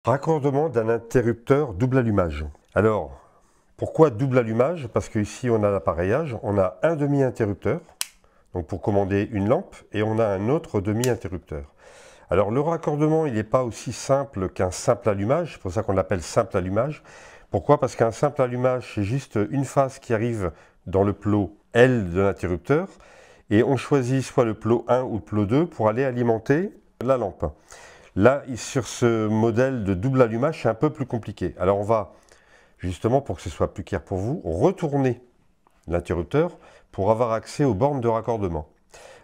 Raccordement d'un interrupteur double allumage. Alors, pourquoi double allumage? Parce qu'ici on a l'appareillage, on a un demi-interrupteur, donc pour commander une lampe, et on a un autre demi-interrupteur. Alors le raccordement, il n'est pas aussi simple qu'un simple allumage, c'est pour ça qu'on l'appelle simple allumage. Pourquoi? Parce qu'un simple allumage, c'est juste une phase qui arrive dans le plot L de l'interrupteur, et on choisit soit le plot 1 ou le plot 2 pour aller alimenter la lampe. Là, sur ce modèle de double allumage, c'est un peu plus compliqué. Alors on va, justement, pour que ce soit plus clair pour vous, retourner l'interrupteur pour avoir accès aux bornes de raccordement.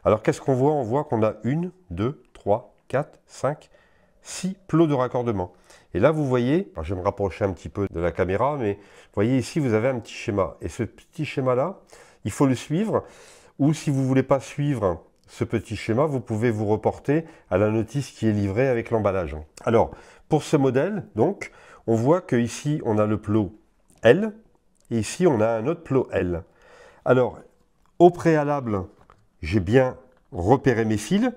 Alors qu'est-ce qu'on voit? On voit qu'on a 1, 2, 3, 4, 5, 6 plots de raccordement. Et là, vous voyez, je vais me rapprocher un petit peu de la caméra, mais vous voyez ici, vous avez un petit schéma. Et ce petit schéma-là, il faut le suivre. Ou si vous ne voulez pas suivre ce petit schéma, vous pouvez vous reporter à la notice qui est livrée avec l'emballage. Alors, pour ce modèle, donc, on voit qu'ici, on a le plot L, et ici, on a un autre plot L. Alors, au préalable, j'ai bien repéré mes fils.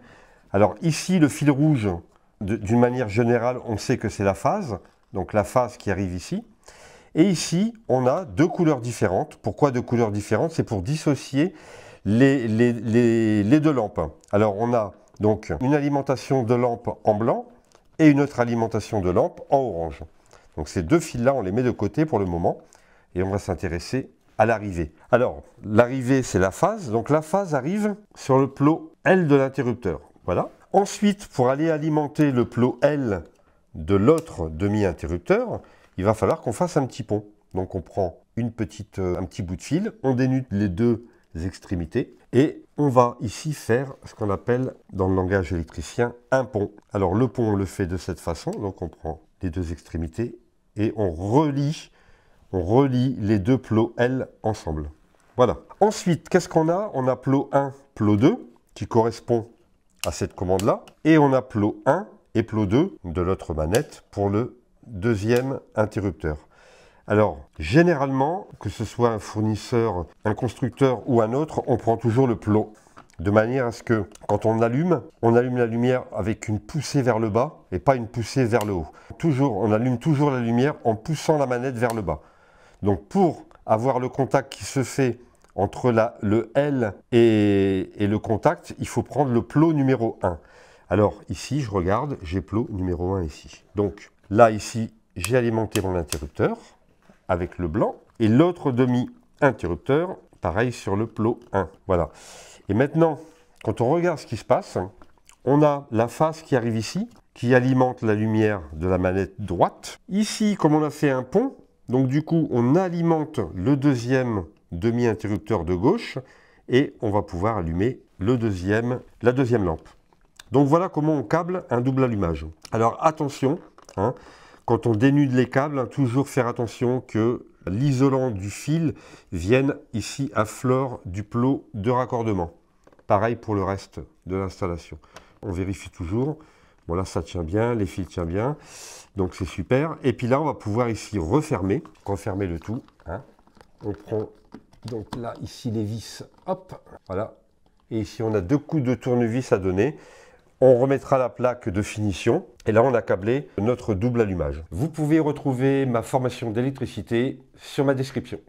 Alors ici, le fil rouge, d'une manière générale, on sait que c'est la phase, donc la phase qui arrive ici. Et ici, on a deux couleurs différentes. Pourquoi deux couleurs différentes? C'est pour dissocier les deux lampes. Alors on a donc une alimentation de lampe en blanc et une autre alimentation de lampe en orange. Donc ces deux fils-là, on les met de côté pour le moment et on va s'intéresser à l'arrivée. Alors l'arrivée, c'est la phase. Donc la phase arrive sur le plot L de l'interrupteur. Voilà. Ensuite, pour aller alimenter le plot L de l'autre demi-interrupteur, il va falloir qu'on fasse un petit pont. Donc on prend un petit bout de fil, on dénude les deux extrémités et on va ici faire ce qu'on appelle dans le langage électricien un pont. Alors le pont, on le fait de cette façon, donc on prend les deux extrémités et on relie les deux plots L ensemble. Voilà. Ensuite, qu'est-ce qu'on a? On a plot 1, plot 2 qui correspond à cette commande-là et on a plot 1 et plot 2 de l'autre manette pour le deuxième interrupteur. Alors, généralement, que ce soit un fournisseur, un constructeur ou un autre, on prend toujours le plot. De manière à ce que, quand on allume la lumière avec une poussée vers le bas et pas une poussée vers le haut. On allume toujours la lumière en poussant la manette vers le bas. Donc, pour avoir le contact qui se fait entre le L et le contact, il faut prendre le plot numéro 1. Alors, ici, je regarde, j'ai plot numéro 1 ici. Donc, là, ici, j'ai alimenté mon interrupteur avec le blanc, et l'autre demi-interrupteur, pareil sur le plot 1. Voilà. Et maintenant, quand on regarde ce qui se passe, on a la phase qui arrive ici, qui alimente la lumière de la manette droite. Ici, comme on a fait un pont, donc du coup, on alimente le deuxième demi-interrupteur de gauche, et on va pouvoir allumer la deuxième lampe. Donc voilà comment on câble un double allumage. Alors attention, hein, quand on dénude les câbles, toujours faire attention que l'isolant du fil vienne ici à fleur du plot de raccordement. Pareil pour le reste de l'installation. On vérifie toujours. Bon là ça tient bien, les fils tiennent bien, donc c'est super. Et puis là on va pouvoir ici refermer le tout. Hein. On prend donc là ici les vis, hop, voilà. Et ici on a deux coups de tournevis à donner. On remettra la plaque de finition et là on a câblé notre double allumage. Vous pouvez retrouver ma formation d'électricité sur ma description.